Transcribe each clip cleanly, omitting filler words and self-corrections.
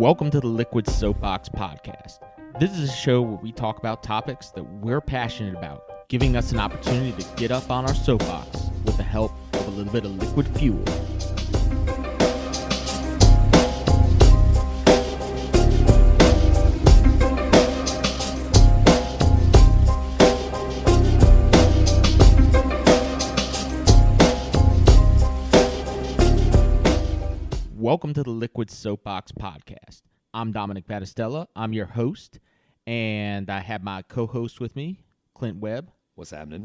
Welcome to the Liquid Soapbox Podcast. This is a show where we talk about topics that we're passionate about, giving us an opportunity to get up on our soapbox with the help of a little bit of liquid fuel. Welcome to the Liquid Soapbox Podcast. I'm Dominic Battistella. I'm your host, and I have my co-host with me, Clint Webb. What's happening?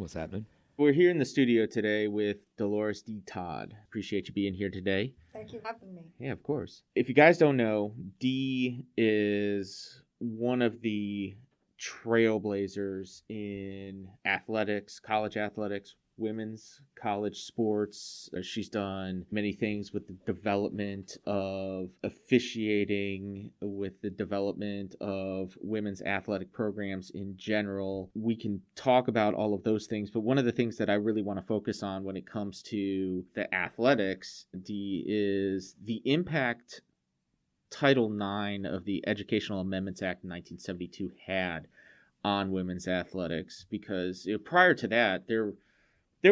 We're here in the studio today with Delores D. Todd. Appreciate you being here today. Thank you for having me. Yeah, of course. If you guys don't know, D is one of the trailblazers in athletics, college athletics, women's college sports. She's done many things with the development of officiating, with the development of women's athletic programs in general. We can talk about all of those things, but one of the things that I really want to focus on when it comes to the athletics, D, is the impact Title IX of the Educational Amendments Act in 1972 had on women's athletics, because prior to that, there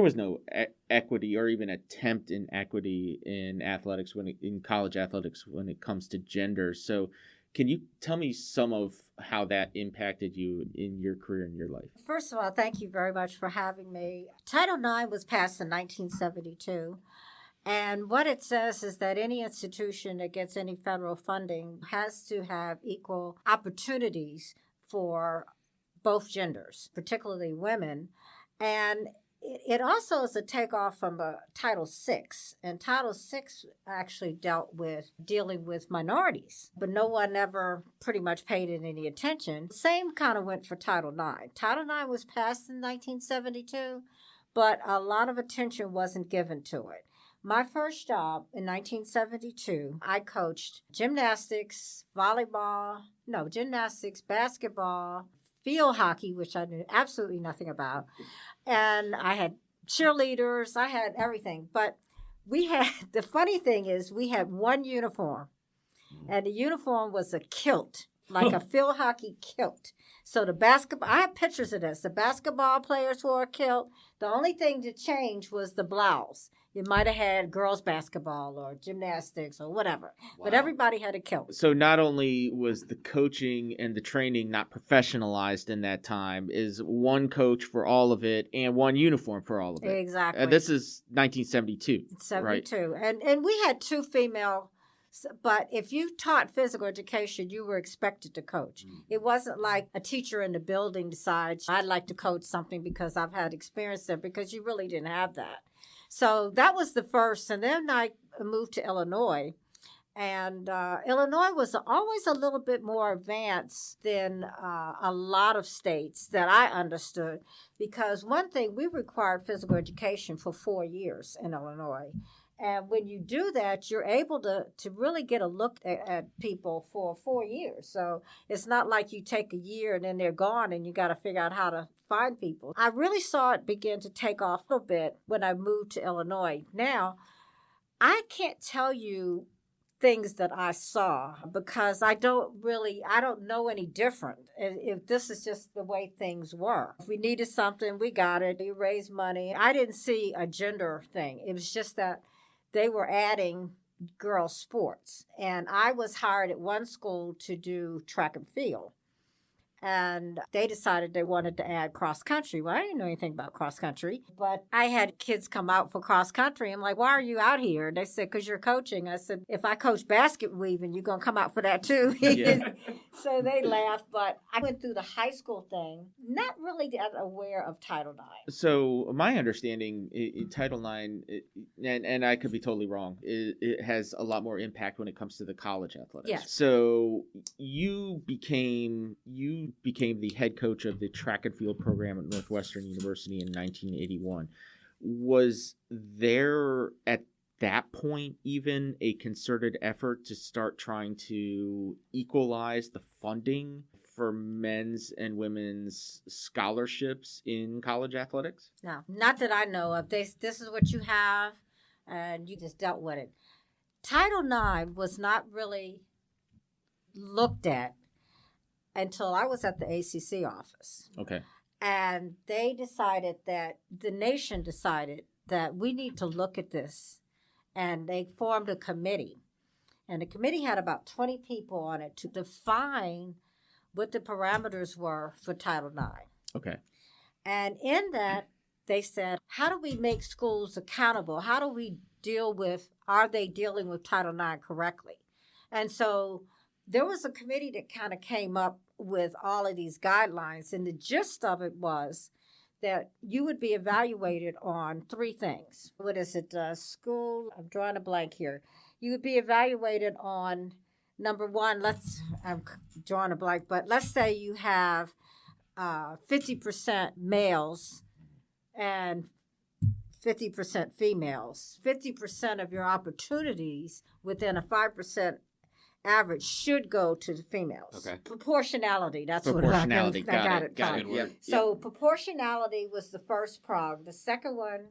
was no equity or even attempt in equity in athletics in college athletics when it comes to gender. So can you tell me some of how that impacted you in your career and your life? First of all, thank you very much for having me. Title IX was passed in 1972. And what it says is that any institution that gets any federal funding has to have equal opportunities for both genders, particularly women. And it also is a takeoff from Title VI, and Title VI actually dealing with minorities, but no one ever pretty much paid it any attention. Same kind of went for Title IX. Title IX was passed in 1972, but a lot of attention wasn't given to it. My first job in 1972, I coached gymnastics, basketball, field hockey, which I knew absolutely nothing about. And I had cheerleaders, I had everything. But the funny thing is, we had one uniform, and the uniform was a kilt, like a field hockey kilt. So I have pictures of this. The basketball players wore a kilt. The only thing to change was the blouse. You might have had girls basketball or gymnastics or whatever, but everybody had a kilt. So not only was the coaching and the training not professionalized in that time, is one coach for all of it and one uniform for all of it. Exactly. This is 1972. 72. Right? And we had two female, but if you taught physical education, you were expected to coach. It wasn't like a teacher in the building decides, I'd like to coach something because I've had experience there, because you really didn't have that. So that was the first, and then I moved to Illinois, and Illinois was always a little bit more advanced than a lot of states that I understood, because one thing, we required physical education for 4 years in Illinois. And when you do that, you're able to really get a look at people for 4 years. So it's not like you take a year and then they're gone and you got to figure out how to find people. I really saw it begin to take off a little bit when I moved to Illinois. Now, I can't tell you things that I saw because I don't know any different. If this is just the way things were. If we needed something, we got it. You raised money. I didn't see a gender thing. It was just that they were adding girls' sports. And I was hired at one school to do track and field. And they decided they wanted to add cross country. Well, I didn't know anything about cross country, but I had kids come out for cross country. I'm like, why are you out here? And they said, because you're coaching. I said, if I coach basket weaving, you're going to come out for that too. Yeah. So they laughed, but I went through the high school thing, not really that aware of Title IX. So my understanding, Title IX, and I could be totally wrong, it has a lot more impact when it comes to the college athletics. Yes. So you became the head coach of the track and field program at Northwestern University in 1981. Was there at that point even a concerted effort to start trying to equalize the funding for men's and women's scholarships in college athletics? No, not that I know of. This is what you have, and you just dealt with it. Title IX was not really looked at until I was at the ACC office. Okay. And they decided that the nation decided that we need to look at this. And they formed a committee. And the committee had about 20 people on it to define what the parameters were for Title IX. Okay. And in that, they said, how do we make schools accountable? How do we deal with, are they dealing with Title IX correctly? And so there was a committee that kind of came up with all of these guidelines. And the gist of it was that you would be evaluated on three things. What is it? School, I'm drawing a blank here. You would be evaluated on, number one, I'm drawing a blank, but let's say you have 50% males and 50% females. 50% of your opportunities within a 5% average should go to the females. Okay. Proportionality, that's what I got it. Got it. Yeah. So proportionality was the first prong. The second one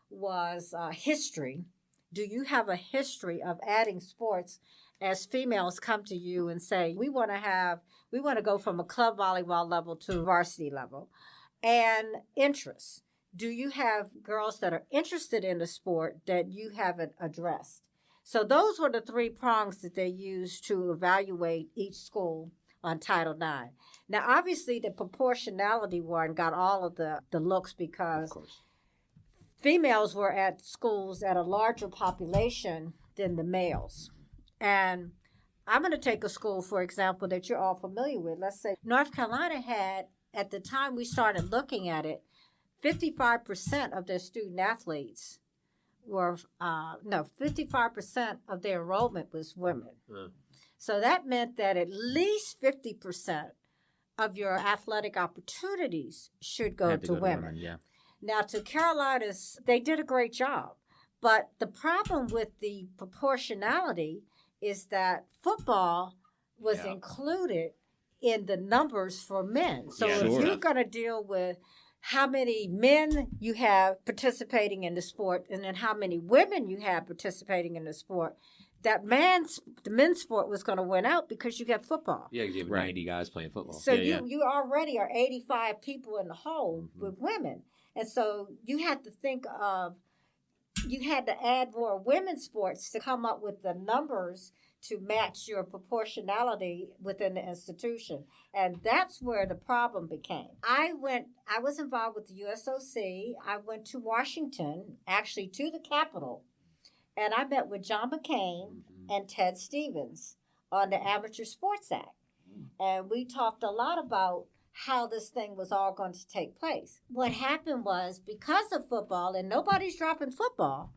was history. Do you have a history of adding sports as females come to you and say, we want to go from a club volleyball level to varsity level? And interest. Do you have girls that are interested in the sport that you haven't addressed? So those were the three prongs that they used to evaluate each school on Title IX. Now, obviously, the proportionality one got all of the looks because females were at schools at a larger population than the males. And I'm going to take a school, for example, that you're all familiar with. Let's say North Carolina had, at the time we started looking at it, 55% of their student athletes were 55% of their enrollment was women. So that meant that at least 50% of your athletic opportunities should go to women. Yeah. Now, to Carolina's, they did a great job. But the problem with the proportionality is that football was included in the numbers for men. So if you're going to deal with how many men you have participating in the sport and then how many women you have participating in the sport, the men's sport was going to win out because you got football. Yeah, you have 90 guys playing football. So you already are 85 people in the hole with women. And so you had to think of, you had to add more women's sports to come up with the numbers to match your proportionality within the institution. And that's where the problem became. I was involved with the USOC. I went to Washington, actually to the Capitol, and I met with John McCain and Ted Stevens on the Amateur Sports Act. And we talked a lot about how this thing was all going to take place. What happened was, because of football, and nobody's dropping football,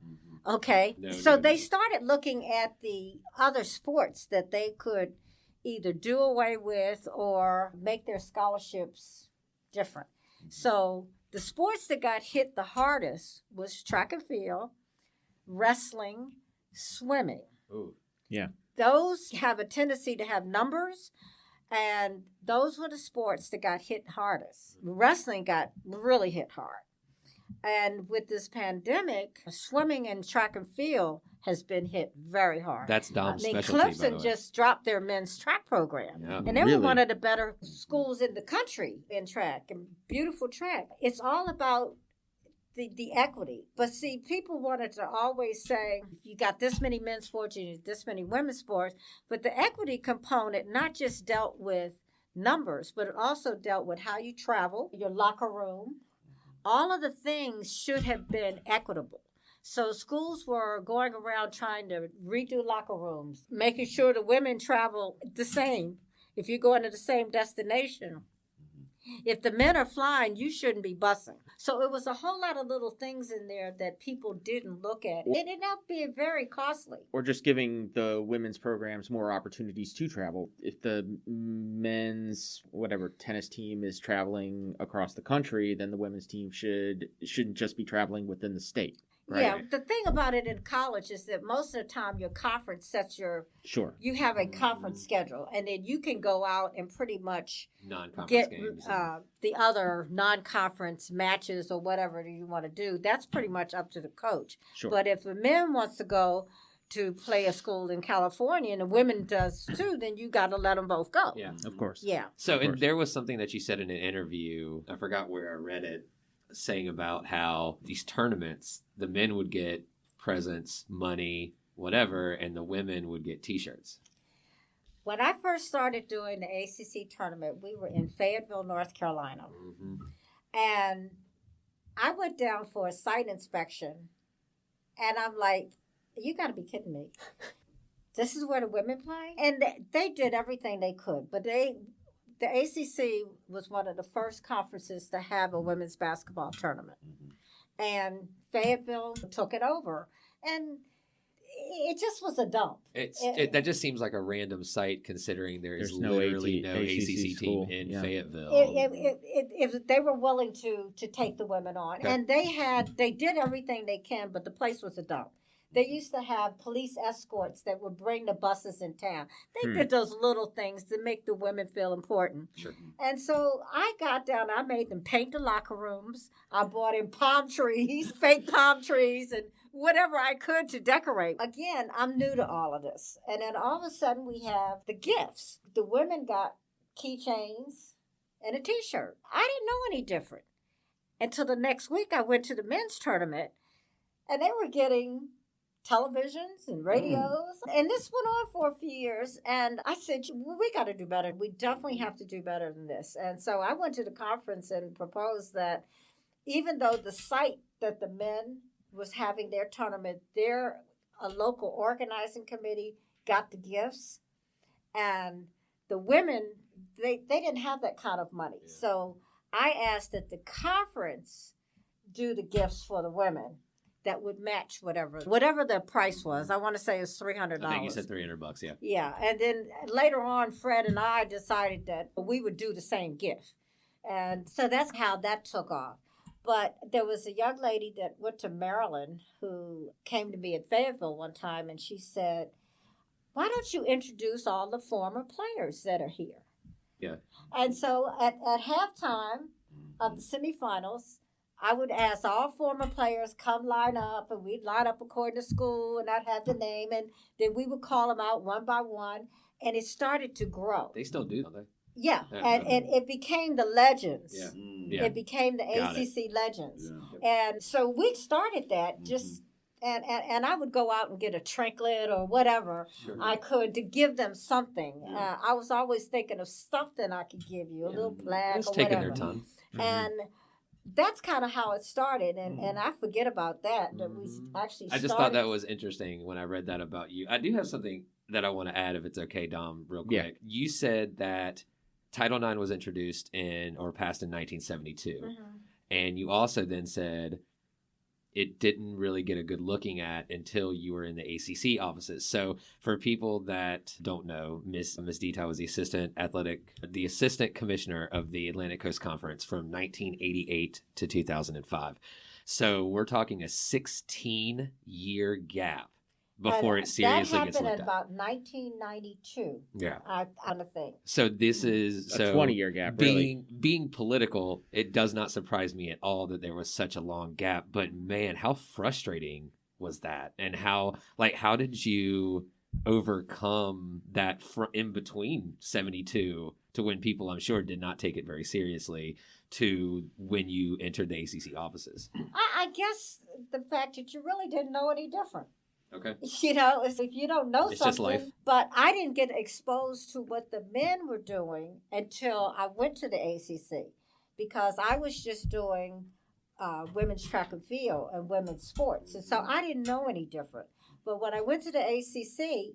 okay? They started looking at the other sports that they could either do away with or make their scholarships different. So the sports that got hit the hardest was track and field, wrestling, swimming. Ooh. Yeah. Those have a tendency to have numbers, and those were the sports that got hit hardest. Wrestling got really hit hard. And with this pandemic, swimming and track and field has been hit very hard. That's Dom's specialty, Clemson by the way. just dropped their men's track program. Yeah. And they were one of the better schools in the country in track, and beautiful track. It's all about the equity. But see, people wanted to always say, you got this many men's sports, you need this many women's sports. But the equity component not just dealt with numbers, but it also dealt with how you travel, your locker room. All of the things should have been equitable. So schools were going around trying to redo locker rooms, making sure the women travel the same. If you're going to the same destination, if the men are flying, you shouldn't be busing. So it was a whole lot of little things in there that people didn't look at. It ended up being very costly. Or just giving the women's programs more opportunities to travel. If the men's tennis team is traveling across the country, then the women's team shouldn't just be traveling within the state. Right? Yeah, the thing about it in college is that most of the time your conference sets you have a conference schedule, and then you can go out and pretty much get games the other non-conference matches or whatever you want to do. That's pretty much up to the coach. Sure. But if a man wants to go to play a school in California and the women does too, then you got to let them both go. Yeah. Of course. Yeah. So and there was something that you said in an interview, I forgot where I read it, saying about how these tournaments, the men would get presents, money, whatever, and the women would get T-shirts. When I first started doing the ACC tournament, we were in Fayetteville, North Carolina. Mm-hmm. And I went down for a site inspection. And I'm like, you got to be kidding me. This is where the women play? And they did everything they could. But the ACC was one of the first conferences to have a women's basketball tournament. Mm-hmm. And Fayetteville took it over. And it just was a dump. That just seems like a random site, considering there's literally no ACC school. team in Yeah. Fayetteville. If they were willing to take the women on, Okay. and they did everything they can, but the place was a dump. They used to have police escorts that would bring the buses in town. They did those little things to make the women feel important. Sure. And so I got down. I made them paint the locker rooms. I bought in palm trees, fake palm trees, and whatever I could to decorate. Again, I'm new to all of this. And then all of a sudden we have the gifts. The women got keychains and a T-shirt. I didn't know any different until the next week I went to the men's tournament, and they were getting televisions and radios. And this went on for a few years. And I said, we got to do better. We definitely have to do better than this. And so I went to the conference and proposed that even though the site that the men was having their tournament, a local organizing committee got the gifts, and the women, they didn't have that kind of money. Yeah. So I asked that the conference do the gifts for the women that would match whatever the price was. I want to say it was $300. I think you said $300, yeah. Yeah, and then later on, Fred and I decided that we would do the same gift. And so that's how that took off. But there was a young lady that went to Maryland who came to me at Fayetteville one time, and she said, why don't you introduce all the former players that are here? Yeah. And so at halftime of the semifinals, I would ask all former players, come line up, and we'd line up according to school, and I'd have the name, and then we would call them out one by one, and it started to grow. They still do, don't they? Yeah, and it became the Legends. Yeah. Yeah. It became the ACC Legends. Yeah. And so we started that just, and I would go out and get a trinket or whatever I could to give them something. Yeah. I was always thinking of something I could give you, a little plaque or whatever. Taking their time. And that's kind of how it started, and I forget about that we actually I just thought that was interesting when I read that about you. I do have something that I want to add, if it's okay, Dom, real quick. Yeah. You said that Title IX was introduced or passed in 1972. Mm-hmm. And you also then said it didn't really get a good looking at until you were in the ACC offices. So for people that don't know, Miss Deta was the assistant commissioner of the Atlantic Coast Conference from 1988 to 2005. So we're talking a 16-year gap before it seriously gets looked at. That happened in about 1992. Yeah. On the thing. So this is a 20-year gap, really. Being political, it does not surprise me at all that there was such a long gap. But man, how frustrating was that? And how did you overcome that in between 72 to when people, I'm sure, did not take it very seriously to when you entered the ACC offices? I guess the fact that you really didn't know any different. Okay. You know, if you don't know it's something. Just life. But I didn't get exposed to what the men were doing until I went to the ACC, because I was just doing women's track and field and women's sports. And so I didn't know any different. But when I went to the ACC,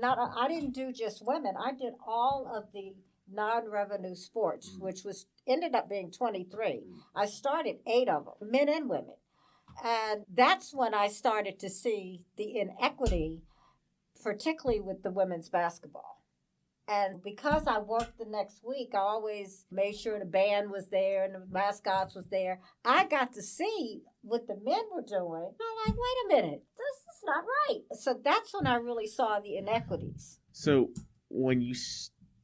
I didn't do just women. I did all of the non-revenue sports, which ended up being 23. I started 8 of them, men and women. And that's when I started to see the inequity, particularly with the women's basketball. And because I worked the next week, I always made sure the band was there and the mascots was there. I got to see what the men were doing. I'm like, wait a minute, this is not right. So that's when I really saw the inequities. So when you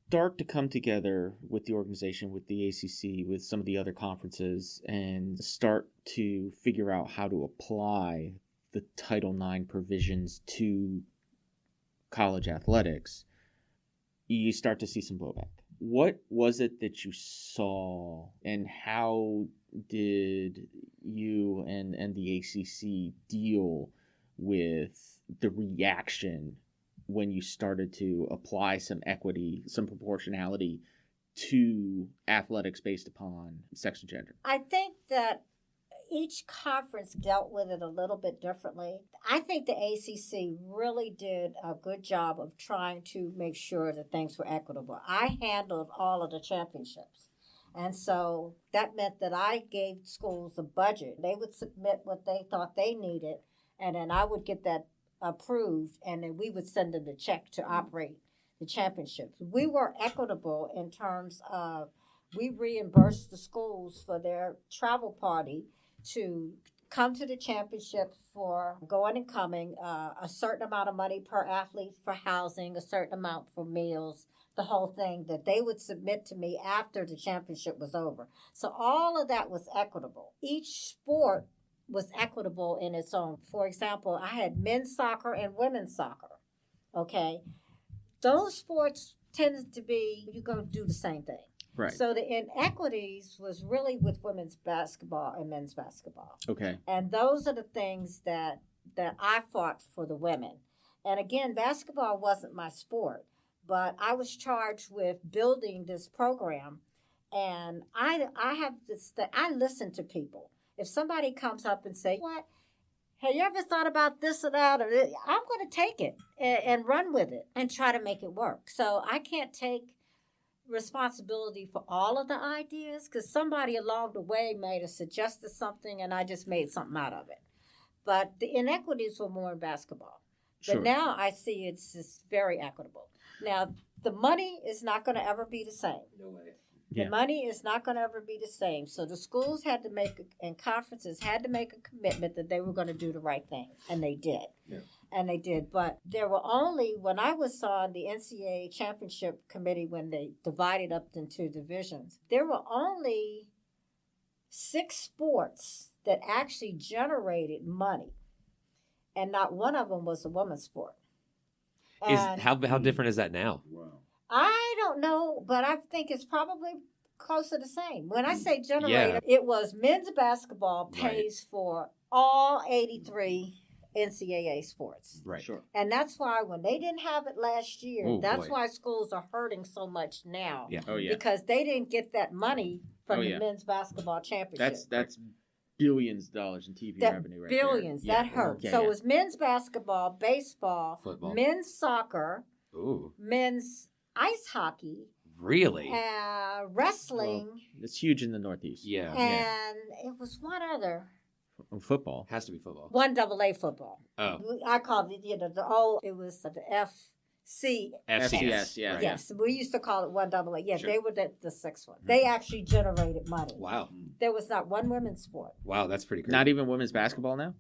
start to come together with the organization, with the ACC, with some of the other conferences, and start to figure out how to apply the Title IX provisions to college athletics, you start to see some blowback. What was it that you saw, and how did you and the ACC deal with the reaction when you started to apply some equity, some proportionality to athletics based upon sex and gender? I think that each conference dealt with it a little bit differently. I think the ACC really did a good job of trying to make sure that things were equitable. I handled all of the championships. And so that meant that I gave schools a budget. They would submit what they thought they needed, and then I would get that approved, and then we would send them the check to operate the championships. We were equitable in terms of we reimbursed the schools for their travel party to come to the championships for going and coming, a certain amount of money per athlete for housing, a certain amount for meals, the whole thing that they would submit to me after the championship was over. So all of that was equitable. Each sport was equitable in its own. For example, I had men's soccer and women's soccer. Okay. Those sports tended to be, you're going to do the same thing. Right. So the inequities was really with women's basketball and men's basketball. Okay. And those are the things that I fought for the women. And again, basketball wasn't my sport, but I was charged with building this program. And I have this thing, I listen to people. If somebody comes up and say, "What? Have you ever thought about this or that?" I'm going to take it and run with it and try to make it work. So I can't take responsibility for all of the ideas, because somebody along the way might have suggested something and I just made something out of it. But the inequities were more in basketball. But Sure. now I see it's just very equitable. Now, the money is not going to ever be the same. No way. The Yeah. money is not going to ever be the same. So the schools had to make, and conferences had to make a commitment that they were going to do the right thing. And they did. Yeah. And they did. But there were only, when I was on the NCAA championship committee, when they divided up into divisions, there were only 6 sports that actually generated money. And not one of them was a women's sport. And How different is that now? Wow. I don't know, but I think it's probably close to the same. When I say generator, it was men's basketball pays for all 83 NCAA sports. Right. Sure. And that's why when they didn't have it last year, that's boy. why schools are hurting so much now. Yeah. Oh yeah. Because they didn't get that money from Oh, the yeah. men's basketball championship. That's billions of dollars in TV that revenue right billions. there. That hurt. Yeah, so yeah. it was men's basketball, baseball, Football. men's soccer, Ooh. men's ice hockey, Really? wrestling, It's huge in the Northeast. Yeah. and it was one other. Football. Has to be football. 1AA football. Oh. I called it, it was the FC. FCS, yeah. Right. Yes, we used to call it 1AA. Yeah, Sure. they were the 6th one. They actually generated money. Wow. There was not one women's sport. Wow, that's pretty great. Not even women's basketball now?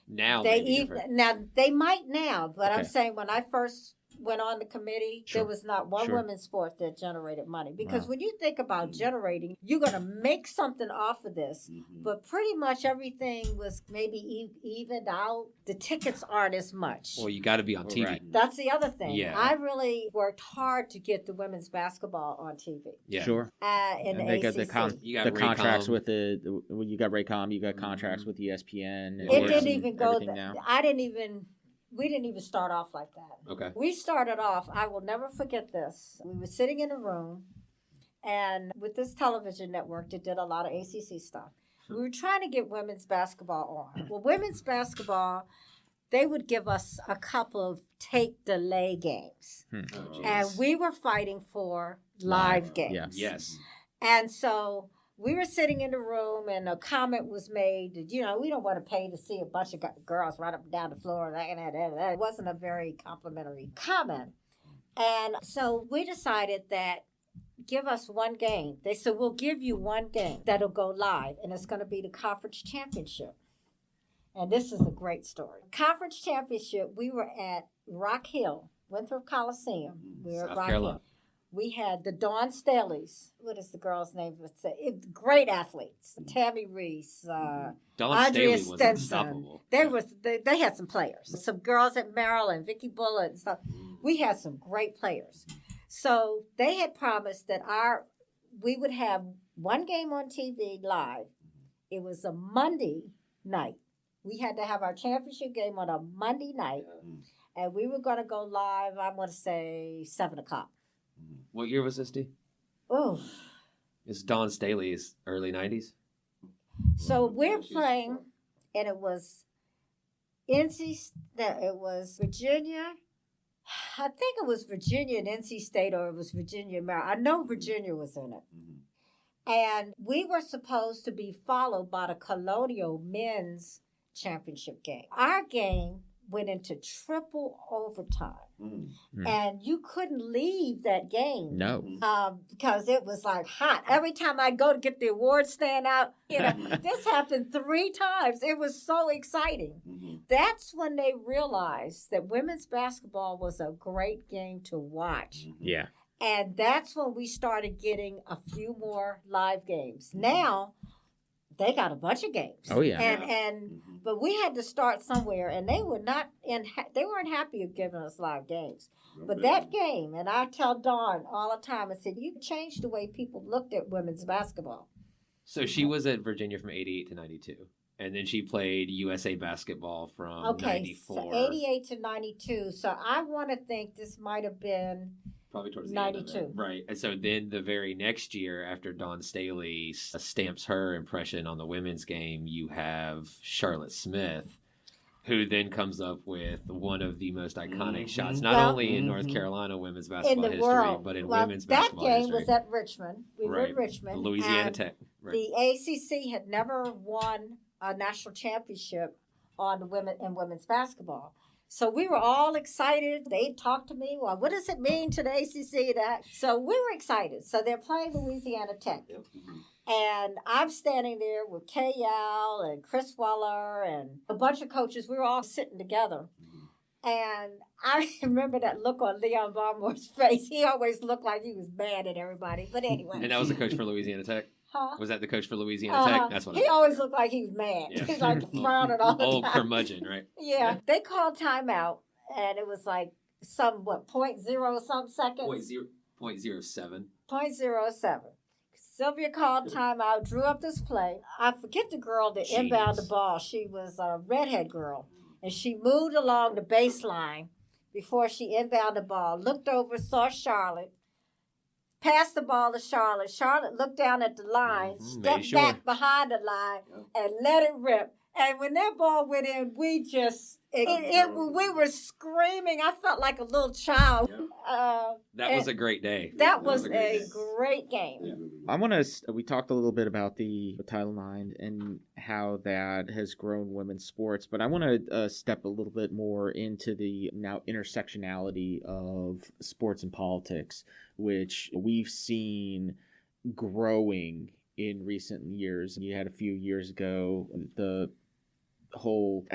now. They maybe even different. now they might now, but I'm Okay. saying when I first went on the committee, Sure. there was not one Sure. women's sport that generated money. Because Wow. when you think about generating, you're going to make something off of this. Mhm. But pretty much everything was maybe evened out. The tickets aren't as much. Well, you got to be on TV. Right. That's the other thing. Yeah. I really worked hard to get the women's basketball on TV. Yeah. Sure. In And the they got ACC. You got the contracts Raycom. with you got Raycom, you got contracts with ESPN. and It Yes. didn't and even go everything there. now. We didn't even start off like that. Okay. We started off, I will never forget this. We were sitting in a room, and with this television network that did a lot of ACC stuff, we were trying to get women's basketball on. Well, women's basketball, they would give us a couple of tape delay games. Oh, And geez. we were fighting for live games. Yeah. Yes. And so we were sitting in the room, and a comment was made that, we don't want to pay to see a bunch of girls run up and down the floor. It wasn't a very complimentary comment. And so we decided that give us one game. They said, we'll give you one game that'll go live, and it's going to be the conference championship. And this is a great story. Conference championship, we were at Rock Hill, Winthrop Coliseum. We were at South Rock Carolina. Hill. We had the Dawn Staleys. What is the girl's name? Great athletes. Tammy Reese, Dawn Andrea Staley was Stinson. unstoppable. They had some players. Some girls at Maryland, Vicky Bullitt and stuff. We had some great players. So they had promised that we would have one game on TV live. It was a Monday night. We had to have our championship game on a Monday night. And we were going to go live, I want to say, 7 o'clock. What year was this, D? Oh. It's Dawn Staley's early 90s. So we're playing, and it was Virginia. I think it was Virginia and NC State, or it was Virginia and Maryland. I know Virginia was in it. And we were supposed to be followed by the Colonial men's championship game. Our game went into triple overtime. And you couldn't leave that game. No. Because it was like hot. Every time I go to get the award stand out, this happened 3 times. It was so exciting. That's when they realized that women's basketball was a great game to watch. Yeah. And that's when we started getting a few more live games. Now, they got a bunch of games. Oh yeah. But we had to start somewhere, and they were they weren't happy with giving us live games. But that game, and I tell Dawn all the time, I said, you changed the way people looked at women's basketball. So she was at Virginia from 88 to 92. And then she played USA basketball from 94. So 88 to 92. So I want to think this might have been probably towards the 92. end of that. Right. And so then the very next year, after Dawn Staley stamps her impression on the women's game, you have Charlotte Smith, who then comes up with one of the most iconic shots, not only in North Carolina women's basketball history, but in women's basketball history. That game was at Richmond. We were at Richmond. Louisiana Tech. Right. The ACC had never won a national championship on women's basketball. So we were all excited. They talked to me. Well, what does it mean to the ACC? So we were excited. So they're playing Louisiana Tech. And I'm standing there with Kay Yao and Chris Weller and a bunch of coaches. We were all sitting together. And I remember that look on Leon Barmore's face. He always looked like he was mad at everybody. But anyway. And that was the coach for Louisiana Tech? Huh? Was that the coach for Louisiana Tech? That's what he always looked like he was mad. Yeah. He's like frowning all the time. Old curmudgeon, right? Yeah. They called timeout, and it was like some, 0.0 some seconds? 0.07. 0.07. Sylvia called timeout, drew up this play. I forget the girl that inbound the ball. She was a redhead girl, and she moved along the baseline before she inbound the ball, looked over, saw Charlotte, passed the ball to Charlotte. Charlotte looked down at the line, stepped back behind the line, and let it rip. And when that ball went in, we just, we were screaming. I felt like a little child. That was a great day. That was a great game. Yeah. We talked a little bit about the Title IX and how that has grown women's sports, but I want to step a little bit more into the now intersectionality of sports and politics, which we've seen growing in recent years. You had a few years ago the whole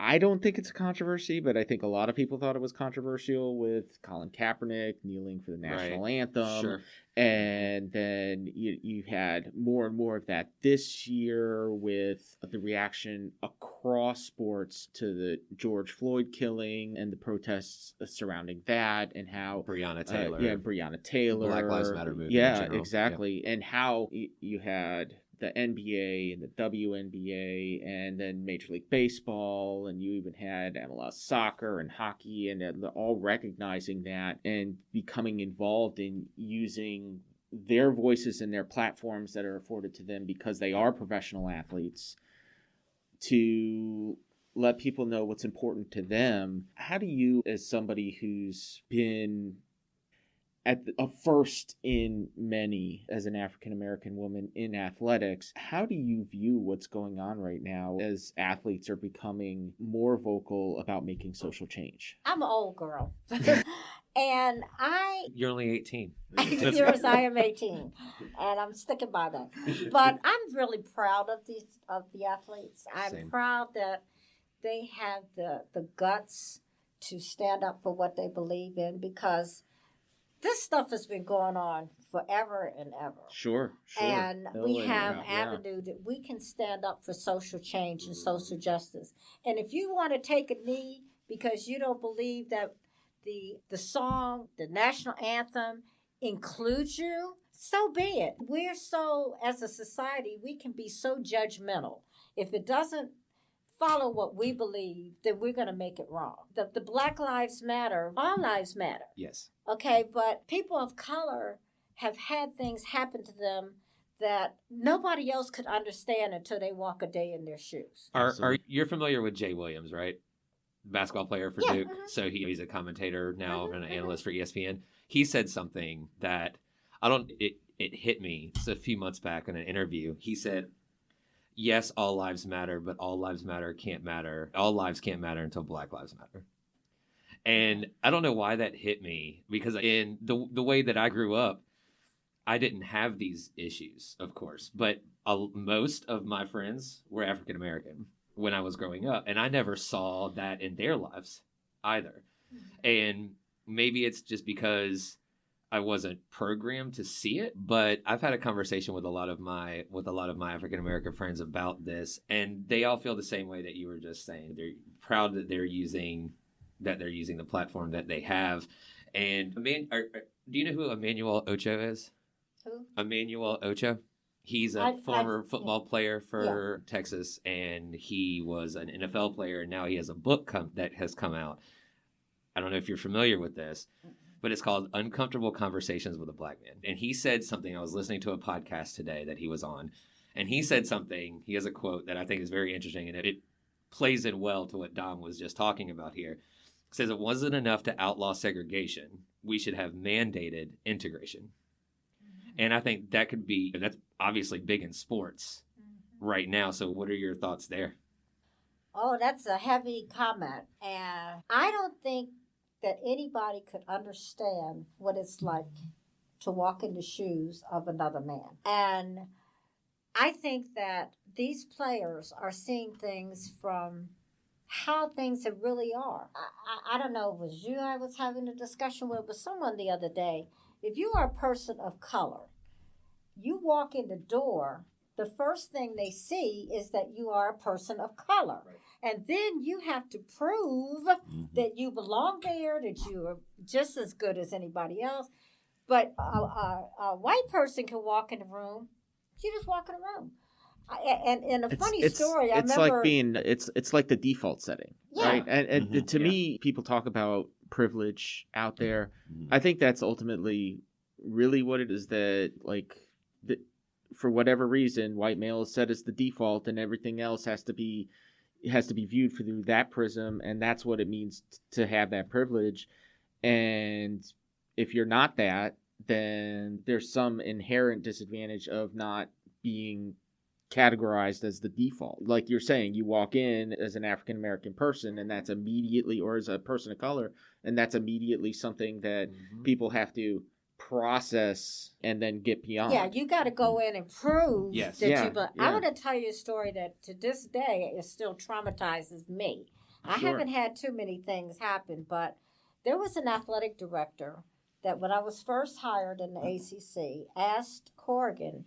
I don't think it's a controversy, but I think a lot of people thought it was controversial with Colin Kaepernick kneeling for the national anthem. Sure. And then you had more and more of that this year with the reaction across sports to the George Floyd killing and the protests surrounding that, and how Breonna Taylor. Breonna Taylor. Black Lives Matter movement. Yeah, exactly. Yeah. And how you had the NBA and the WNBA, and then Major League Baseball, and you even had MLS soccer and hockey, and all recognizing that and becoming involved in using their voices and their platforms that are afforded to them because they are professional athletes to let people know what's important to them. How do you, as somebody who's been at a first in many as an African-American woman in athletics, how do you view what's going on right now as athletes are becoming more vocal about making social change? I'm an old girl. And You're only 18. Yes, I am 18. And I'm sticking by that. But I'm really proud of the athletes. I'm proud that they have the guts to stand up for what they believe in, because this stuff has been going on forever and ever. Sure. And we have Yeah. avenue that we can stand up for social change and social justice. And if you want to take a knee because you don't believe that the song, the national anthem includes you, so be it. We're so, as a society, we can be so judgmental. If it doesn't follow what we believe, then we're going to make it wrong. The Black Lives Matter, all lives matter. Yes. Okay, but people of color have had things happen to them that nobody else could understand until they walk a day in their shoes. Are you're familiar with Jay Williams, right? Basketball player for Duke. Mm-hmm. So he's a commentator now and an analyst for ESPN. He said something that it hit me. It's a few months back in an interview. He said, yes, all lives matter, but all lives can't matter. All lives can't matter until Black Lives Matter. And I don't know why that hit me, because in the way that I grew up, I didn't have these issues, of course, but most of my friends were African American when I was growing up, and I never saw that in their lives either. And maybe it's just because I wasn't programmed to see it, but I've had a conversation with a lot of my African American friends about this, and they all feel the same way that you were just saying. They're proud that they're using the platform that they have. And do you know who Emmanuel Ocho is? Who? Emmanuel Ocho. He's a former football player for Texas, and he was an NFL player, and now he has a book that has come out. I don't know if you're familiar with this, but it's called Uncomfortable Conversations with a Black Man. And he said something, I was listening to a podcast today that he was on, and he said something, he has a quote that I think is very interesting, and it plays in well to what Dom was just talking about here. It says, it wasn't enough to outlaw segregation. We should have mandated integration. And I think that's obviously big in sports right now. So what are your thoughts there? Oh, that's a heavy comment. And I don't think that anybody could understand what it's like to walk in the shoes of another man. And I think that these players are seeing things from how things really are. I don't know, it was you I was having a discussion with someone the other day. If you are a person of color, you walk in the door, the first thing they see is that you are a person of color. Right. And then you have to prove that you belong there, that you are just as good as anybody else. But a white person can walk in the room. You just walk in the room. And a funny story, I remember... It's like the default setting, right? And to me, people talk about privilege out there. I think that's ultimately really what it is, that for whatever reason, white male is set as the default, and everything else has to be viewed through that prism, and that's what it means to have that privilege. And if you're not that, then there's some inherent disadvantage of not being categorized as the default. Like you're saying, you walk in as an African American person, and that's immediately, or as a person of color, and that's immediately something that people have to process and then get beyond. Yeah, you got to go in and prove that you. But yeah. I want to tell you a story that to this day it still traumatizes me. I haven't had too many things happen, but there was an athletic director that when I was first hired in the ACC asked Corrigan.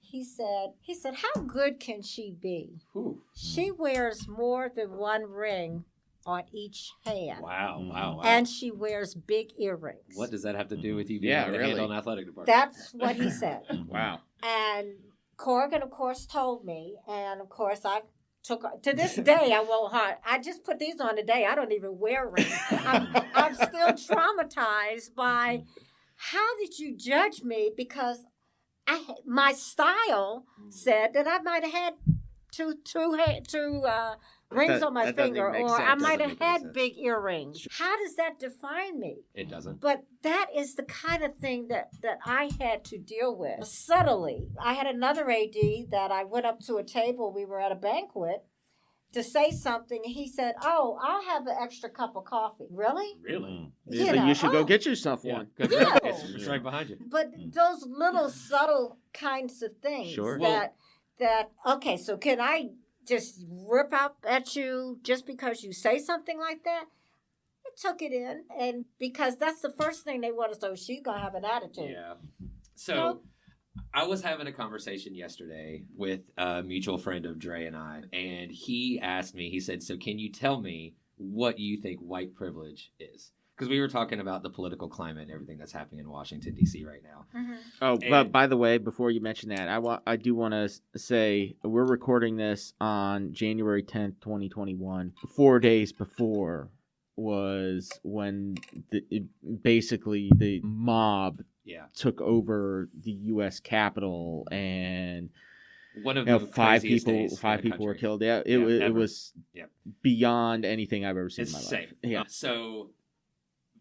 He said, how good can she be? Ooh. She wears more than one ring on each hand. Wow. And she wears big earrings. What does that have to do with you being able to handle an athletic department? That's what he said. Wow. And Corrigan, of course, told me, and of course I took, to this day, I just put these on today. I don't even wear rings. I'm still traumatized by, how did you judge me? Because my style said that I might have had two rings on my finger, or I might have had big earrings. How does that define me? It doesn't. But that is the kind of thing that I had to deal with subtly. I had another AD that I went up to a table. We were at a banquet to say something, and he said, "Oh, I'll have an extra cup of coffee." Really? You should go get yourself one. Yeah. It's right behind you. But those little subtle kinds of things that okay, so can I just rip out at you just because you say something like that? took it in, and because that's the first thing they want to say, she's gonna have an attitude. Yeah. So I was having a conversation yesterday with a mutual friend of Dre and I, and he asked me, he said, so can you tell me what you think white privilege is? Because we were talking about the political climate and everything that's happening in Washington, D.C. right now. Mm-hmm. Oh, but by the way, before you mention that, I do want to say we're recording this on January 10th, 2021. 4 days before was when basically the mob took over the U.S. Capitol, and one of the five people were killed. Yeah, it was beyond anything I've ever seen in my life. Yeah. So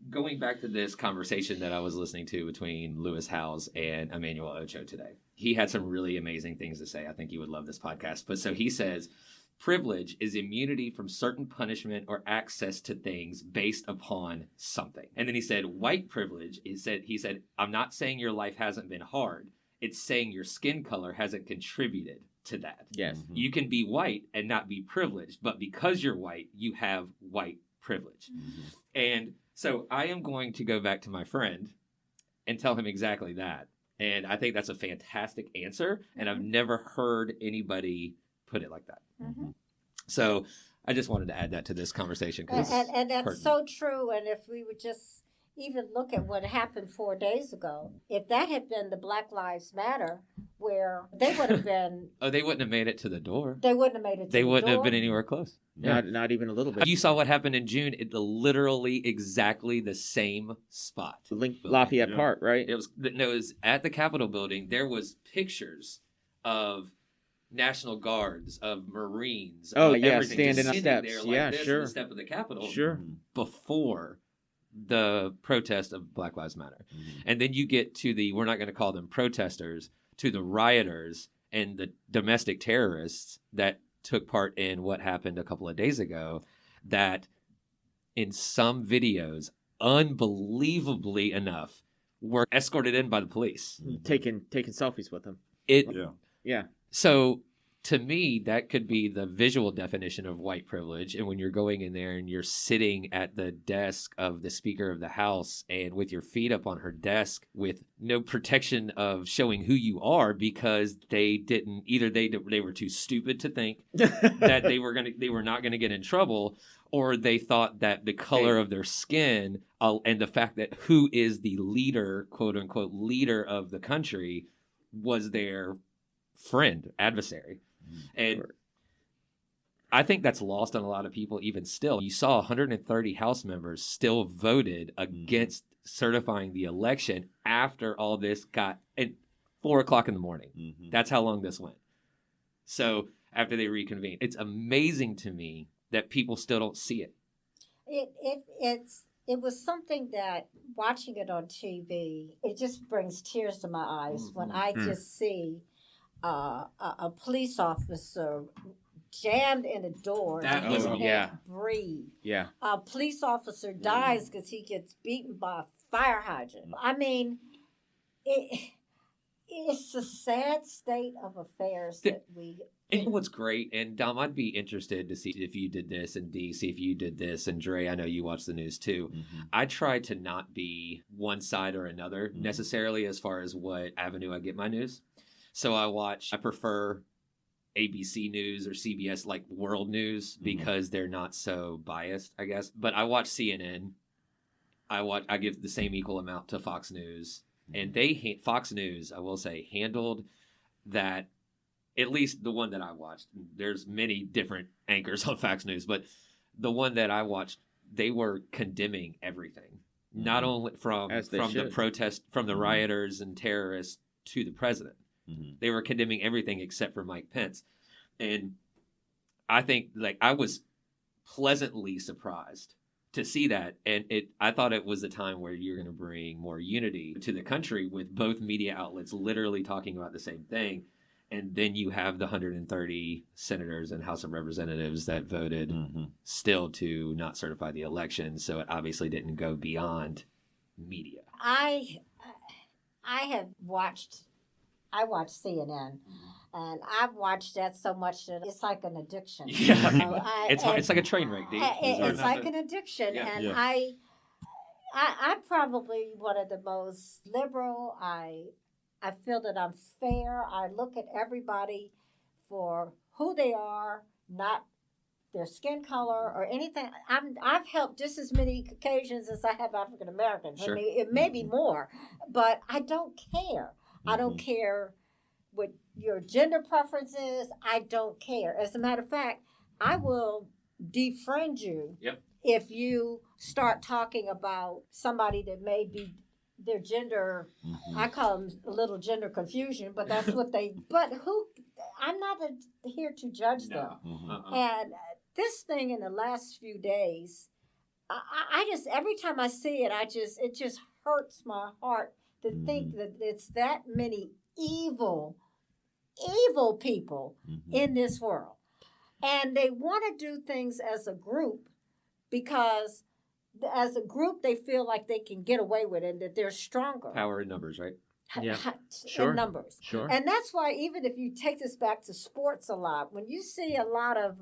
going back to this conversation that I was listening to between Lewis Howes and Emmanuel Ocho today, he had some really amazing things to say. I think you would love this podcast. But so he says, privilege is immunity from certain punishment or access to things based upon something. And then he said, white privilege he said, I'm not saying your life hasn't been hard. It's saying your skin color hasn't contributed to that. Yes. Mm-hmm. You can be white and not be privileged, but because you're white, you have white privilege. Mm-hmm. And so I am going to go back to my friend and tell him exactly that. And I think that's a fantastic answer. And I've never heard anybody put it like that. Mm-hmm. So I just wanted to add that to this conversation. And that's pertinent. So true. And if we would just even look at what happened 4 days ago, if that had been the Black Lives Matter, where they would have been... they wouldn't have made it to the door. They wouldn't have made it to the door. They wouldn't have been anywhere close. Not even a little bit. You saw what happened in June. It literally exactly the same spot. Lafayette Park, right? It was at the Capitol building. There was pictures of National Guards, of Marines. Oh, of yeah, standing on steps. There like this sure. The step of the Capitol. Sure. Before the protest of Black Lives Matter. Mm-hmm. And then you get to we're not going to call them protesters, to the rioters and the domestic terrorists that took part in what happened a couple of days ago, that in some videos, unbelievably enough, were escorted in by the police. Taking selfies with them. Yeah. So to me, that could be the visual definition of white privilege. And when you're going in there and you're sitting at the desk of the Speaker of the House and with your feet up on her desk with no protection of showing who you are, because they didn't either they were too stupid to think that they were not going to get in trouble, or they thought that the color of their skin and the fact that who is the leader, quote unquote, leader of the country was their friend, adversary. And I think that's lost on a lot of people even still. You saw 130 House members still voted against certifying the election after all this got at 4 o'clock in the morning. Mm-hmm. That's how long this went. So after they reconvened, it's amazing to me that people still don't see it. It was something that watching it on TV, it just brings tears to my eyes when I just see a police officer jammed in a door and he can't breathe. Yeah. A police officer dies because he gets beaten by a fire hydrant. I mean, it's a sad state of affairs that we... And what's great, and Dom, I'd be interested to see if you did this, and Dee, see if you did this, and Dre, I know you watch the news too. Mm-hmm. I try to not be one side or another necessarily as far as what avenue I get my news. So I prefer ABC News or CBS, like world news, because they're not so biased, I guess. But I watch CNN. I give the same equal amount to Fox News. And Fox News, I will say, handled that, at least the one that I watched. There's many different anchors on Fox News, but the one that I watched, they were condemning everything. Not only from the protest, from the rioters and terrorists to the president. Mm-hmm. They were condemning everything except for Mike Pence. And I think I was pleasantly surprised to see that. And I thought it was a time where you're going to bring more unity to the country with both media outlets literally talking about the same thing. And then you have the 130 senators and House of Representatives that voted still to not certify the election. So it obviously didn't go beyond media. I watched CNN, And I've watched that so much that it's like an addiction. Yeah. You know, It's like a train wreck, Dee. It's like an addiction. Yeah. And Yeah. I'm probably one of the most liberal. I feel that I'm fair. I look at everybody for who they are, not their skin color or anything. I've helped just as many Caucasians as I have African Americans. Sure. I mean, it may be more, but I don't care. I don't care what your gender preference is. I don't care. As a matter of fact, I will defriend you if you start talking about somebody that may be their gender. I call them a little gender confusion, but that's what they. But who? I'm not here to judge them. And this thing in the last few days, I just every time I see it, it just hurts my heart to think that it's that many evil people in this world, and they want to do things as a group because as a group they feel like they can get away with it and that they're stronger. Power in numbers, right? Yeah. In numbers. Sure. And that's why even if you take this back to sports a lot, when you see a lot of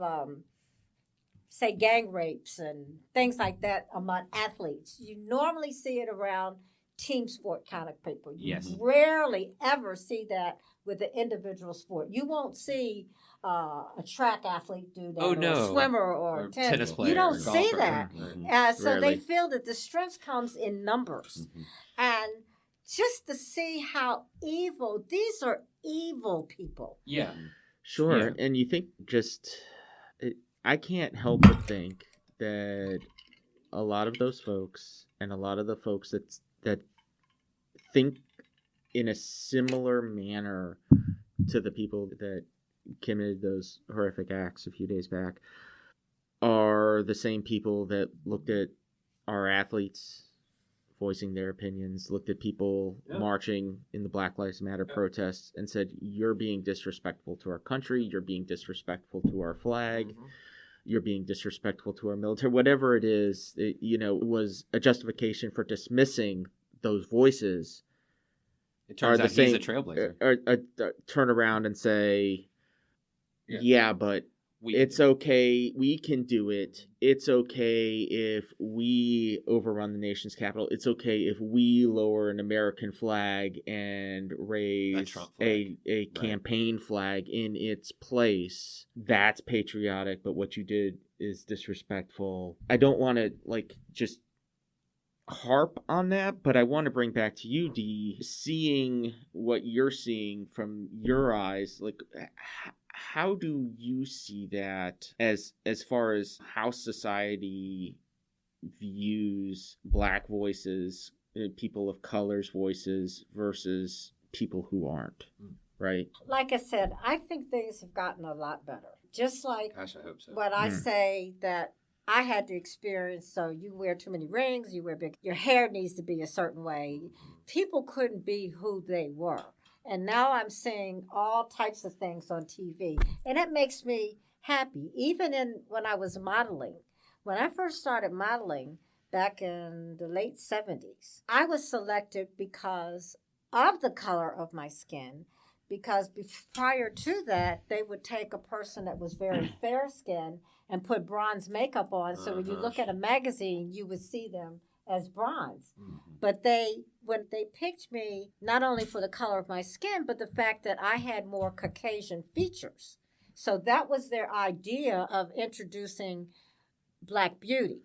say gang rapes and things like that among athletes, you normally see it around team sport kind of people. You rarely ever see that with the individual sport. You won't see a track athlete do that, or a swimmer or tennis player. You don't see that. So they feel that the strength comes in numbers. And just to see how evil, these are evil people. Yeah. Sure. Yeah. And you think I can't help but think that a lot of those folks and a lot of the folks that think in a similar manner to the people that committed those horrific acts a few days back are the same people that looked at our athletes voicing their opinions, looked at people marching in the Black Lives Matter protests and said, you're being disrespectful to our country, you're being disrespectful to our flag, you're being disrespectful to our military, whatever it is, it was a justification for dismissing those voices. It turns out he's a trailblazer. Turn around and say, but it's okay. We can do it. It's okay if we overrun the nation's capital. It's okay if we lower an American flag and raise a campaign flag in its place. That's patriotic, but what you did is disrespectful. I don't want to just harp on that, but I want to bring back to you, Dee, seeing what you're seeing from your eyes, how do you see that as far as how society views Black voices, people of color's voices versus people who aren't, right? Like I said, I think things have gotten a lot better. Just like I hope so. What I say that I had to experience, so you wear too many rings, you wear big, your hair needs to be a certain way. People couldn't be who they were. And now I'm seeing all types of things on TV. And it makes me happy. Even when I was modeling. When I first started modeling back in the late 70s, I was selected because of the color of my skin. Because prior to that, they would take a person that was very fair-skinned and put bronze makeup on. So when you look at a magazine, you would see them as bronze. But when they picked me, not only for the color of my skin, but the fact that I had more Caucasian features. So that was their idea of introducing Black beauty.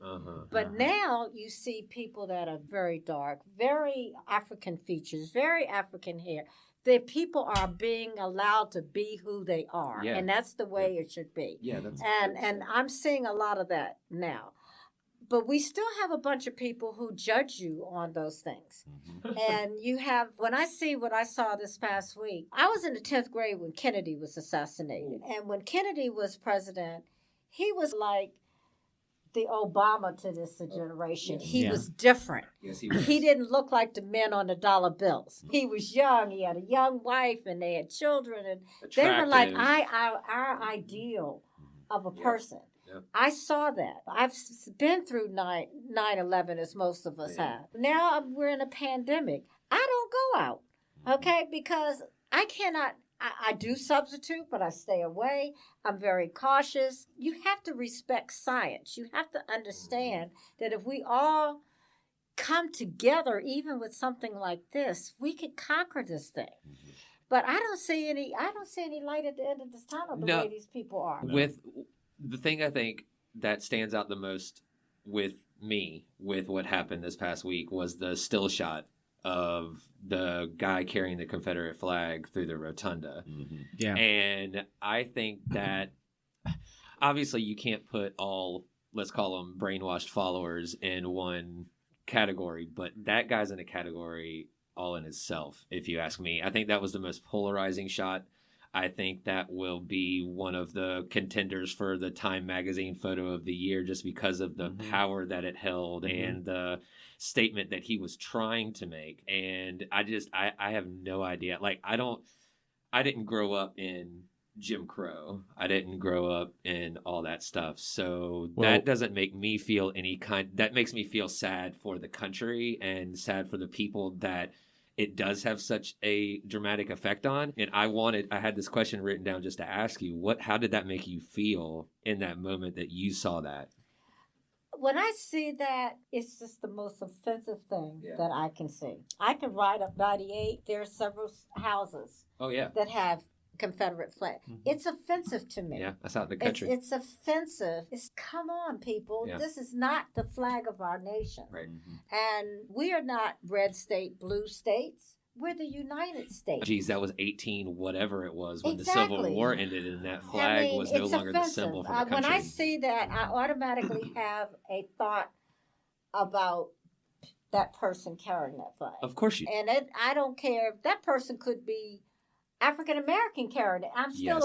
But now you see people that are very dark, very African features, very African hair. The people are being allowed to be who they are. And that's the way it should be. And I'm seeing a lot of that now. But we still have a bunch of people who judge you on those things. And you have, when I see what I saw this past week, I was in the 10th grade when Kennedy was assassinated. And when Kennedy was president, he was like the Obama to this generation. He was different. Yes, he was. He didn't look like the men on the dollar bills. He was young. He had a young wife and they had children. And they were like our ideal of a person. I saw that. I've been through 9/11 as most of us have. Now we're in a pandemic. I don't go out, okay, because I I do substitute, but I stay away. I'm very cautious. You have to respect science. You have to understand that if we all come together, even with something like this, we could conquer this thing. But I don't see any light at the end of this tunnel the way these people are. With the thing I think that stands out the most with me, with what happened this past week, was the still shot of the guy carrying the Confederate flag through the rotunda. Yeah. And I think that obviously you can't put all, let's call them brainwashed followers, in one category, but that guy's in a category all in itself, if you ask me. I think that was the most polarizing shot. I think that will be one of the contenders for the Time Magazine photo of the year, just because of the power that it held and the statement that he was trying to make. And I have no idea. Like, I didn't grow up in Jim Crow. I didn't grow up in all that stuff. So that doesn't make me feel that makes me feel sad for the country and sad for the people that it does have such a dramatic effect on. And I had this question written down just to ask you, how did that make you feel in that moment that you saw that? When I see that, it's just the most offensive thing that I can see. I can ride up 98. There are several houses that have Confederate flag. It's offensive to me. Yeah, that's out in the country. It's offensive. Come on, people. Yeah. This is not the flag of our nation. Right. And we are not red state, blue states. We're the United States. Geez, that was 18 whatever it was when the Civil War ended, and that flag was no longer the symbol for the country. When I see that, I automatically have a thought about that person carrying that flag. Of course you do. And I don't care if that person could be African American carrying it. I'm still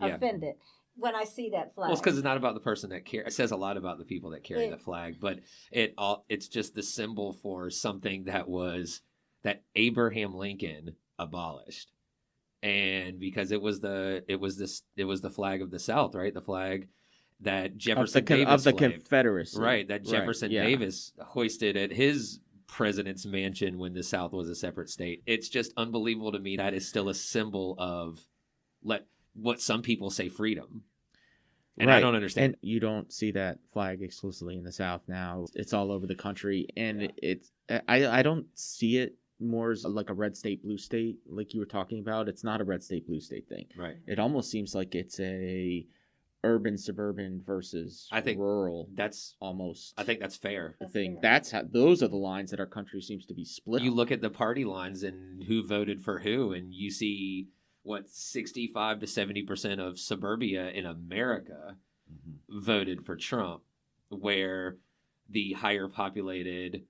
offended when I see that flag. Well, it's because it's not about the person that carries. It says a lot about the people that carry the flag, but it's just the symbol for something that Abraham Lincoln abolished, and because it was the flag of the South, right? The flag that Jefferson Davis of the Confederacy, right? That Jefferson Davis hoisted at his president's mansion when the South was a separate state. It's just unbelievable to me that is still a symbol of what some people say freedom. And I don't understand. And you don't see that flag exclusively in the South now. It's all over the country. And I don't see it more as like a red state, blue state, like you were talking about. It's not a red state, blue state thing. Right. It almost seems like it's a urban, suburban versus rural. I think that's fair. Thing. That's how those are the lines that our country seems to be split. You look at the party lines and who voted for who, and you see 65 to 70% of suburbia in America voted for Trump, where the higher populated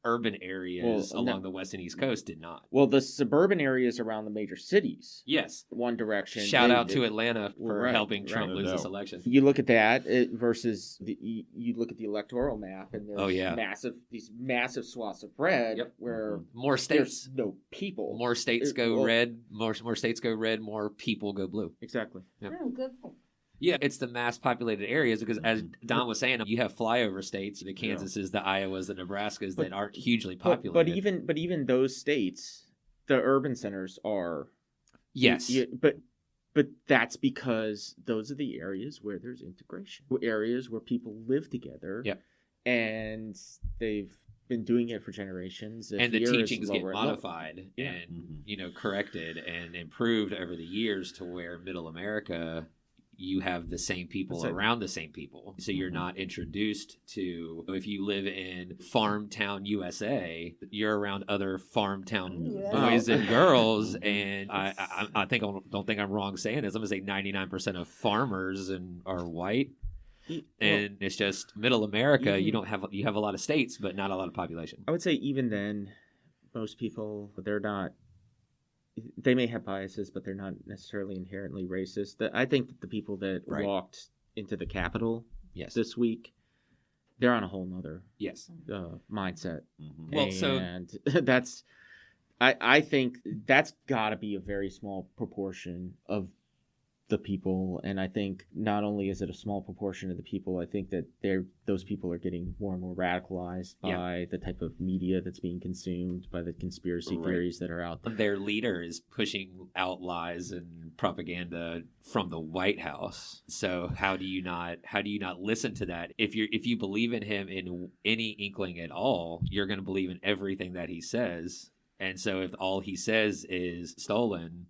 urban areas along the west and east coast did not. Well, the suburban areas around the major cities. Yes. One direction. Shout out to Atlanta for helping Trump lose this election. You look at that versus you look at the electoral map, and there's these massive swaths of red where more states, there's no people. More states go red. More states go red. More people go blue. Exactly. Yep. Good point. Yeah, it's the mass populated areas because, as Don was saying, you have flyover states, the Kansases, the Iowas, the Nebraskas that aren't hugely populated. But even those states, the urban centers are. Yes. But that's because those are the areas where there's integration, areas where people live together. Yep. And they've been doing it for generations. And the teachings get modified and corrected and improved over the years to where Middle America, you have the same people around the same people. So you're not introduced to, if you live in farm town USA, you're around other farm town boys and girls. And I don't think I'm wrong saying this. I'm going to say 99% of farmers are white. And it's just Middle America. You have a lot of states, but not a lot of population. I would say even then, most people, they may have biases, but they're not necessarily inherently racist. I think that the people that walked into the Capitol this week, they're on a whole nother mindset. And that's, I think that's got to be a very small proportion of the people, and I think not only is it a small proportion of the people, I think that those people are getting more and more radicalized by the type of media that's being consumed, by the conspiracy theories that are out there. Their leader is pushing out lies and propaganda from the White House. So how do you not listen to that? If you believe in him in any inkling at all, you're going to believe in everything that he says. And so if all he says is stolen,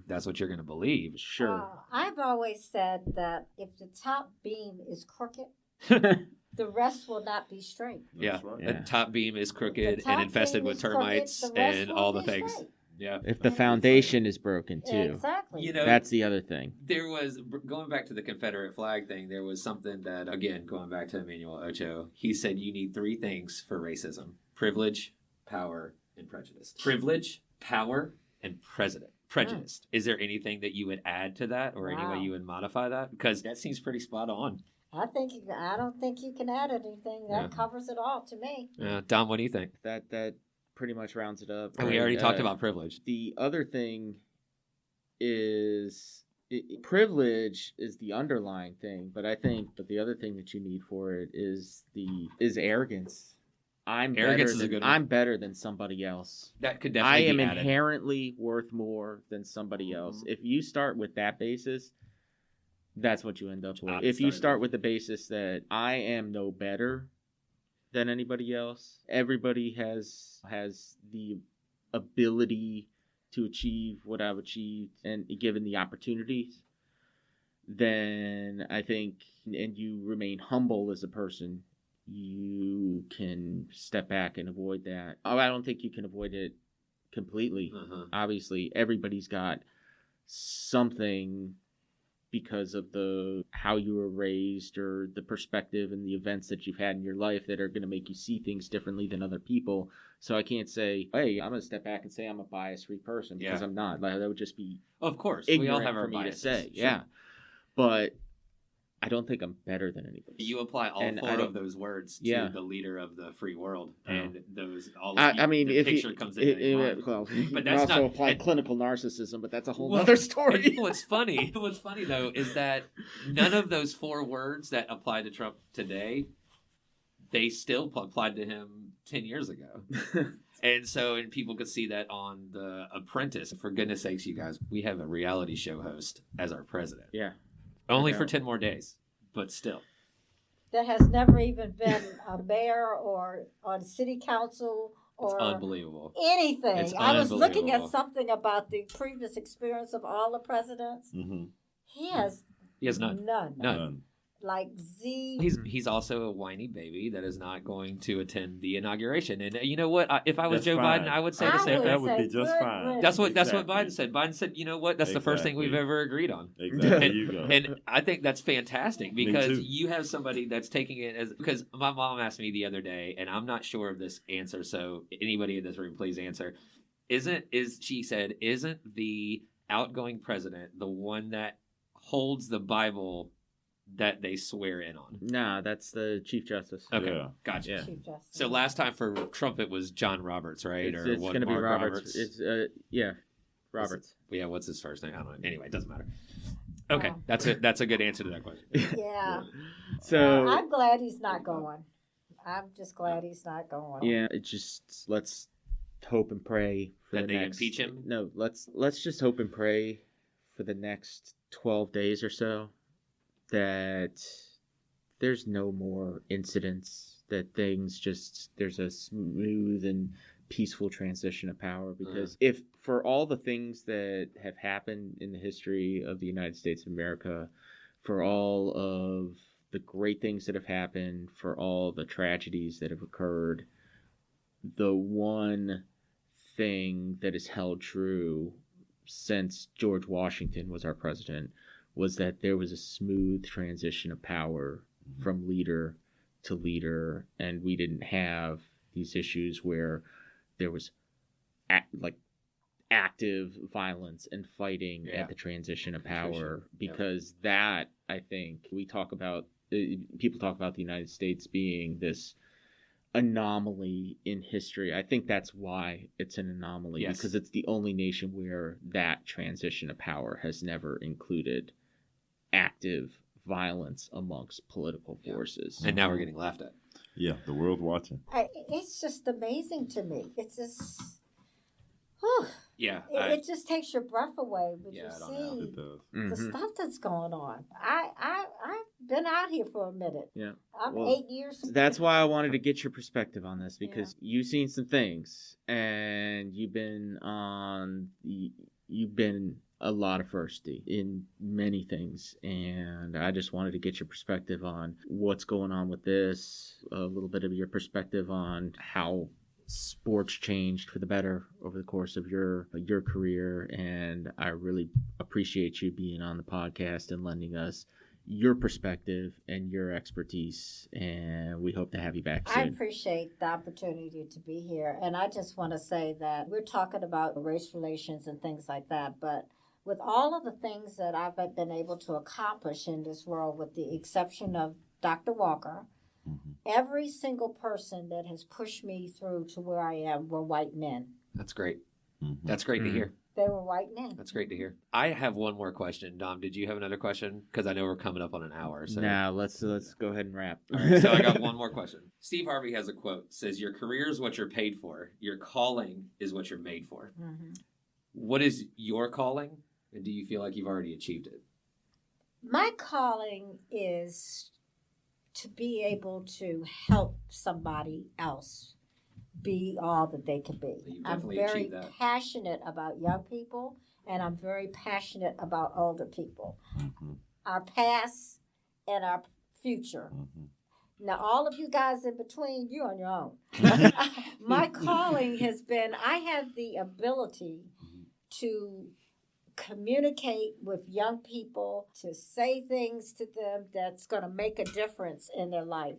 that's what you're going to believe. Sure. I've always said that if the top beam is crooked, the rest will not be straight. Right. Yeah. The top beam is crooked and infested with termites and all the things. Straight. Yeah. If the foundation is broken too. Exactly. That's the other thing. There was, going back to the Confederate flag thing, there was something that, again, going back to Emmanuel Ocho, he said you need 3 things for racism: privilege, power, and prejudice. Privilege, power, and prejudice. Is there anything that you would add to that, or any way you would modify that? Because that seems pretty spot on. I don't think you can add anything. That covers it all to me. Dom, what do you think? That pretty much rounds it up. And we already talked about privilege. The other thing is privilege is the underlying thing, but I think that the other thing that you need for it is arrogance. Arrogance is a good one. I'm better than somebody else. That could definitely be added. Inherently worth more than somebody else. If you start with that basis, that's what you end up with. If you start with the basis that I am no better than anybody else, everybody has the ability to achieve what I've achieved, and given the opportunities, then I think, and you remain humble as a person, you can step back and avoid that. I don't think you can avoid it completely. Obviously, everybody's got something because of how you were raised, or the perspective and the events that you've had in your life that are going to make you see things differently than other people. So I can't say, hey, I'm going to step back and say I'm a bias-free person, because I'm not. Like, that would just be of course ignorant we all have our for me biases. to say. Sure. Yeah, but I don't think I'm better than anybody. You apply all 4 of those words to the leader of the free world, and those all. I mean, the if picture comes in. But that's also apply clinical narcissism, but that's a whole other story. What's funny though, is that none of those 4 words that apply to Trump today, they still applied to him 10 years ago. And people could see that on The Apprentice. For goodness sakes, you guys, we have a reality show host as our president. Yeah. Only for 10 more days, but still. That has never even been a mayor or on city council or it's unbelievable. Anything. It's I was looking at something about the previous experience of all the presidents. He has none. Like Z. He's also a whiny baby that is not going to attend the inauguration. And you know what? If I was Joe Biden, I would say the same thing. That would be just fine. That's what Biden said. Biden said, you know what? That's the first thing we've ever agreed on. Exactly. You go. And I think that's fantastic, because you have somebody that's taking it as, because my mom asked me the other day, and I'm not sure of this answer, so anybody in this room, please answer. She said, isn't the outgoing president the one that holds the Bible that they swear in on? Nah, that's the Chief Justice. Okay, gotcha. Chief Justice. So last time for Trump it was John Roberts, right? It's going to be Roberts. It's Roberts. What's his first name? I don't know. Anyway, it doesn't matter. Okay, that's a good answer to that question. Yeah. So I'm glad he's not going. I'm just glad he's not going. Yeah, let's hope and pray for that they impeach him. No, let's just hope and pray for the next 12 days or so that there's no more incidents, that there's a smooth and peaceful transition of power. Because if for all the things that have happened in the history of the United States of America, for all of the great things that have happened, for all the tragedies that have occurred, the one thing that has held true since George Washington was our president was that there was a smooth transition of power from leader to leader, and we didn't have these issues where there was active violence and fighting at the transition of power, because that, I think, people talk about the United States being this anomaly in history. I think that's why it's an anomaly, Yes. because it's the only nation where that transition of power has never included active violence amongst political forces. And now we're getting laughed at. Yeah, the world's watching. It's just amazing to me. It's just, whew, Yeah. it just takes your breath away when Yeah, I you don't know. see It does. the Mhm. stuff that's going on. I've been out here for a minute. Yeah. I'm Well, 8 years. That's why I wanted to get your perspective on this, because you've seen some things and you've been a lot of firsty in many things, and I just wanted to get your perspective on what's going on with this, a little bit of your perspective on how sports changed for the better over the course of your career, and I really appreciate you being on the podcast and lending us your perspective and your expertise, and we hope to have you back I soon. appreciate the opportunity to be here. And I just want to say that we're talking about race relations and things like that. But with all of the things that I've been able to accomplish in this world, with the exception of Dr. Walker, every single person that has pushed me through to where I am were white men. That's great. Mm-hmm. That's great to hear. They were white men. That's great to hear. I have one more question. Dom, did you have another question? Because I know we're coming up on an hour. So. Now let's go ahead and wrap. All right, so I got one more question. Steve Harvey has a quote. Says, "Your career is what you're paid for. Your calling is what you're made for." Mm-hmm. What is your calling? And do you feel like you've already achieved it? My calling is to be able to help somebody else be all that they can be. You've I'm definitely very achieved that. passionate about young people, and I'm very passionate about older people. Mm-hmm. Our past and our future. Mm-hmm. Now, all of you guys in between, you're on your own. My calling has been, I have the ability to communicate with young people, to say things to them that's going to make a difference in their life.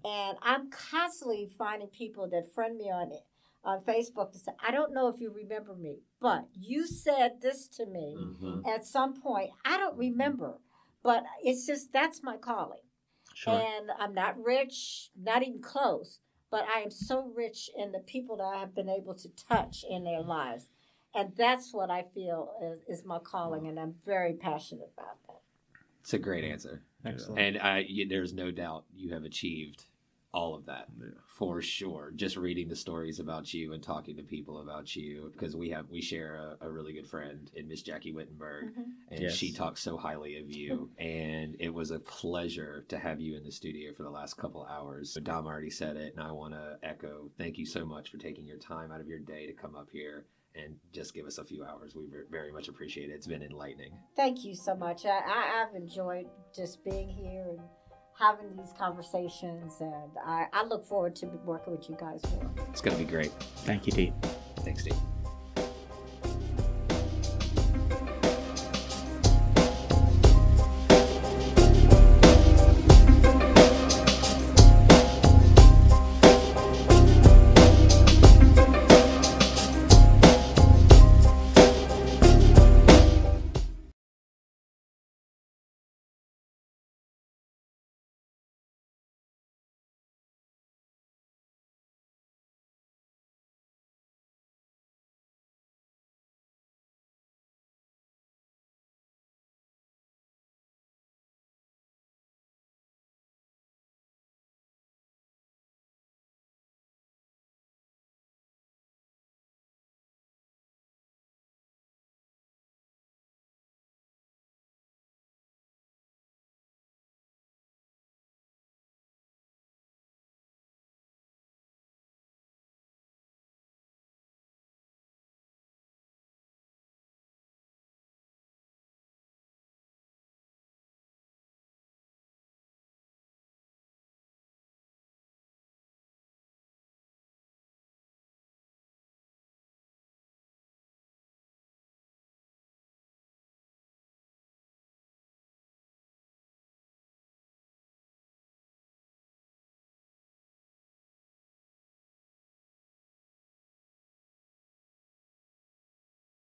And I'm constantly finding people that friend me on Facebook to say, I don't know if you remember me, but you said this to me at some point. I don't remember, but it's just, that's my calling. Sure. And I'm not rich, not even close, but I am so rich in the people that I have been able to touch in their lives. And that's what I feel is my calling, and I'm very passionate about that. It's a great answer. Excellent. And there's no doubt you have achieved all of that for sure. Just reading the stories about you and talking to people about you, because we share a really good friend in Miss Jackie Wittenberg, and she talks so highly of you. And it was a pleasure to have you in the studio for the last couple hours. So Dom already said it, and I want to echo, thank you so much for taking your time out of your day to come up here and just give us a few hours. We very much appreciate it. It's been enlightening. Thank you so much. I've enjoyed just being here and having these conversations, and I look forward to working with you guys more. It's going to be great. Thank you, Dee. Thanks, Steve.